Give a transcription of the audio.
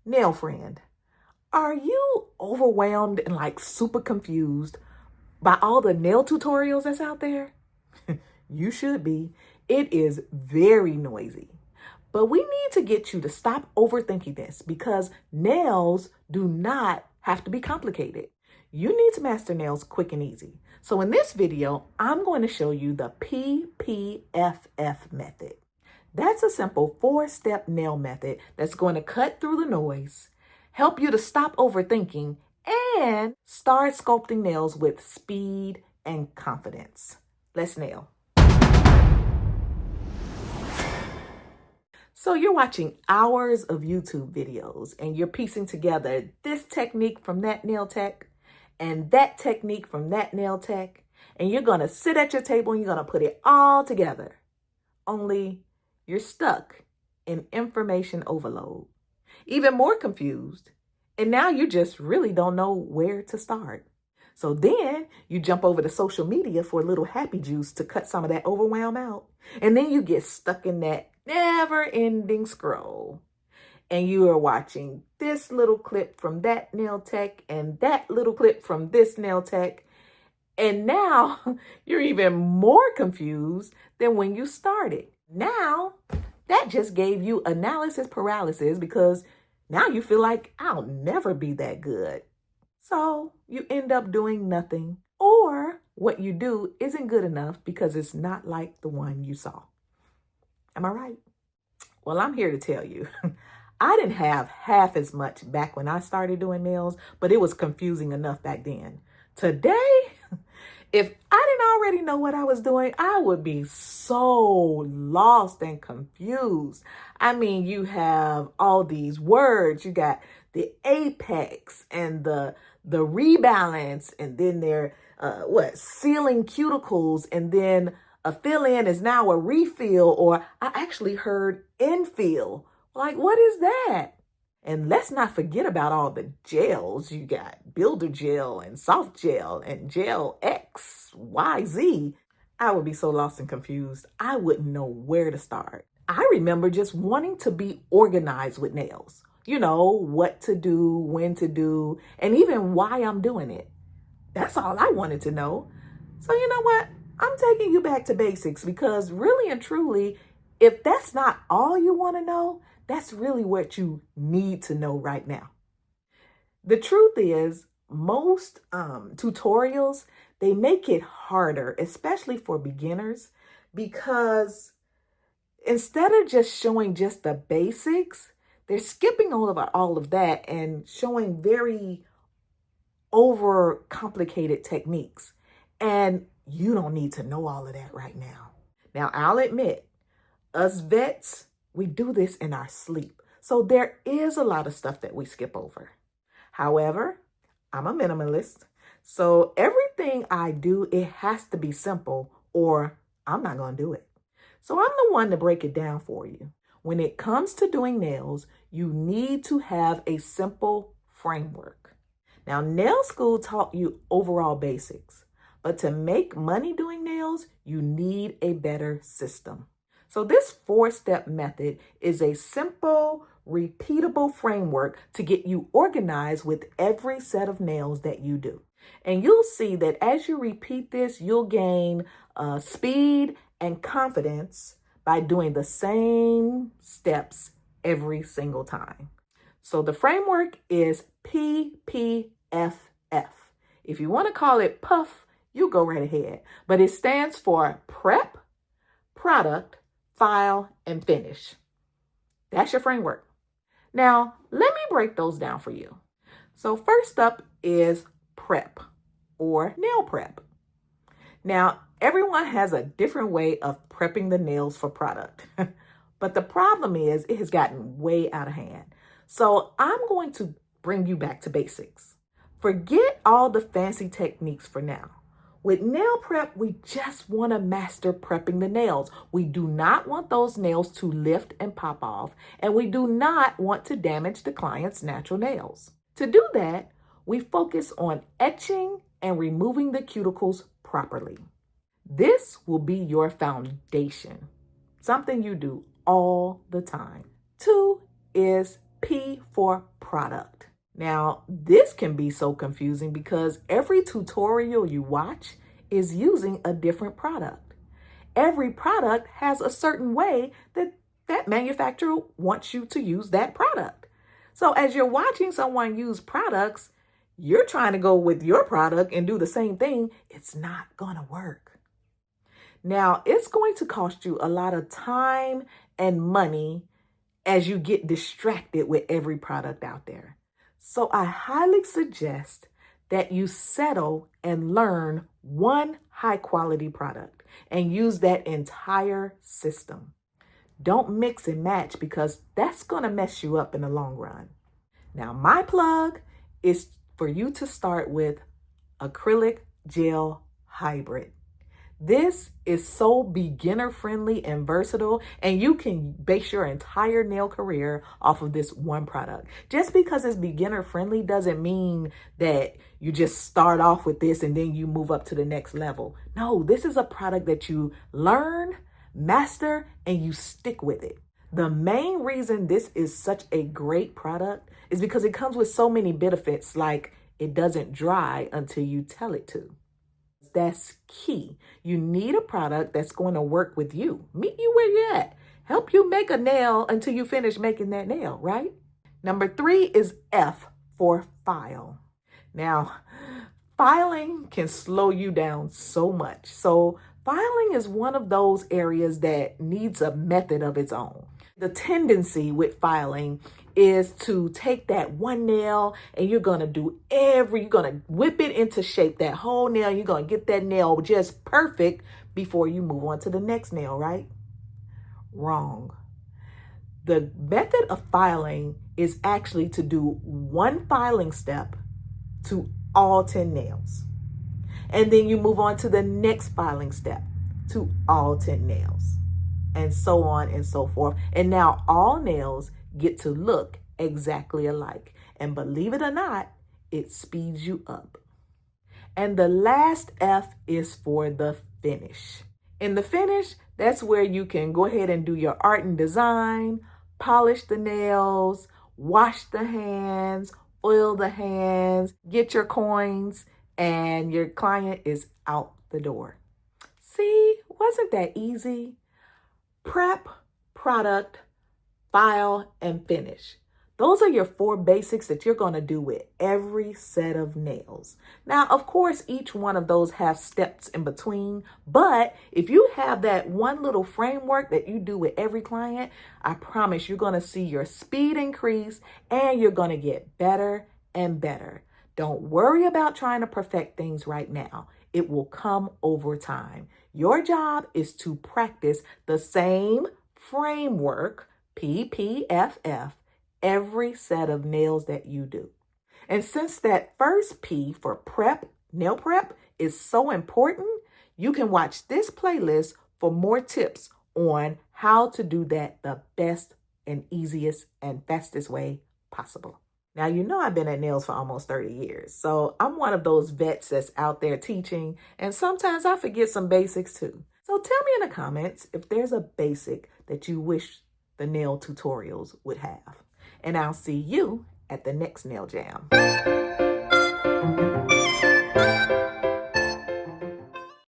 Nail friend, are you overwhelmed and like super confused by all the nail tutorials that's out there? You should be. It is very noisy. But we need to get you to stop overthinking this because nails do not have to be complicated. You need to master nails quick and easy. So in this video, I'm going to show you the PPFF method. That's a simple 4-step nail method that's going to cut through the noise, help you to stop overthinking, and start sculpting nails with speed and confidence. Let's nail. So you're watching hours of YouTube videos and you're piecing together this technique from that nail tech and that technique from that nail tech, and you're going to sit at your table and you're going to put it all together. Only you're stuck in information overload, even more confused, and now you just really don't know where to start. So then you jump over to social media for a little happy juice to cut some of that overwhelm out. And then you get stuck in that never-ending scroll. And you are watching this little clip from that nail tech and that little clip from this nail tech. And now you're even more confused than when you started. Now, that just gave you analysis paralysis because now you feel like I'll never be that good. So you end up doing nothing, or what you do isn't good enough because it's not like the one you saw. Am I right? Well, I'm here to tell you, I didn't have half as much back when I started doing nails, but it was confusing enough back then. Today, if I didn't already know what I was doing, I would be so lost and confused. I mean, you have all these words. You got the apex and the rebalance, and then they're sealing cuticles, and then a fill-in is now a refill, or I actually heard infill. Like, what is that? And let's not forget about all the gels. You got builder gel and soft gel and gel X, Y, Z. I would be so lost and confused. I wouldn't know where to start. I remember just wanting to be organized with nails. You know, what to do, when to do, and even why I'm doing it. That's all I wanted to know. So you know what? I'm taking you back to basics because really and truly, if that's not all you want to know, that's really what you need to know right now. The truth is, most tutorials, they make it harder, especially for beginners, because instead of just showing just the basics, they're skipping over all of that and showing very overcomplicated techniques. And you don't need to know all of that right now. Now, I'll admit, us vets, we do this in our sleep. So there is a lot of stuff that we skip over. However, I'm a minimalist. So everything I do, it has to be simple or I'm not going to do it. So I'm the one to break it down for you. When it comes to doing nails, you need to have a simple framework. Now, nail school taught you overall basics, but to make money doing nails, you need a better system. So this 4-step method is a simple, repeatable framework to get you organized with every set of nails that you do. And you'll see that as you repeat this, you'll gain speed and confidence by doing the same steps every single time. So the framework is PPFF. If you want to call it PUFF, you go right ahead. But it stands for prep, product, file, and finish. That's your framework. Now, let me break those down for you. So first up is prep or nail prep. Now, everyone has a different way of prepping the nails for product. But the problem is it has gotten way out of hand. So I'm going to bring you back to basics. Forget all the fancy techniques for now. With nail prep, we just want to master prepping the nails. We do not want those nails to lift and pop off, and we do not want to damage the client's natural nails. To do that, we focus on etching and removing the cuticles properly. This will be your foundation, something you do all the time. 2 is P for product. Now, this can be so confusing because every tutorial you watch is using a different product. Every product has a certain way that manufacturer wants you to use that product. So as you're watching someone use products, you're trying to go with your product and do the same thing. It's not going to work. Now, it's going to cost you a lot of time and money as you get distracted with every product out there. So I highly suggest that you settle and learn one high quality product and use that entire system. Don't mix and match because that's going to mess you up in the long run. Now, my plug is for you to start with acrylic gel hybrid. This is so beginner friendly and versatile, and you can base your entire nail career off of this one product. Just because it's beginner friendly doesn't mean that you just start off with this and then you move up to the next level. No, this is a product that you learn, master, and you stick with it. The main reason this is such a great product is because it comes with so many benefits, like it doesn't dry until you tell it to. That's key. You need a product that's going to work with you, meet you where you're at, help you make a nail until you finish making that nail, right? Number 3 is F for file. Now, filing can slow you down so much. So filing is one of those areas that needs a method of its own. The tendency with filing is to take that one nail and you're going to whip it into shape, that whole nail. You're going to get that nail just perfect before you move on to the next nail, right? Wrong. The method of filing is actually to do one filing step to all 10 nails. And then you move on to the next filing step to all 10 nails. And so on and so forth. And now all nails get to look exactly alike. And believe it or not, it speeds you up. And the last F is for the finish. In the finish, that's where you can go ahead and do your art and design, polish the nails, wash the hands, oil the hands, get your coins, and your client is out the door. See, wasn't that easy? Prep, product, file, and finish. Those are your 4 basics that you're going to do with every set of nails. Now, of course, each one of those have steps in between, but if you have that one little framework that you do with every client, I promise you're going to see your speed increase and you're going to get better and better. Don't worry about trying to perfect things right now. It will come over time. Your job is to practice the same framework, PPFF, every set of nails that you do. And since that first P for prep, nail prep, is so important, you can watch this playlist for more tips on how to do that the best and easiest and fastest way possible. Now, you know I've been at nails for almost 30 years, so I'm one of those vets that's out there teaching, and sometimes I forget some basics too. So tell me in the comments if there's a basic that you wish the nail tutorials would have. And I'll see you at the next Nail Jam.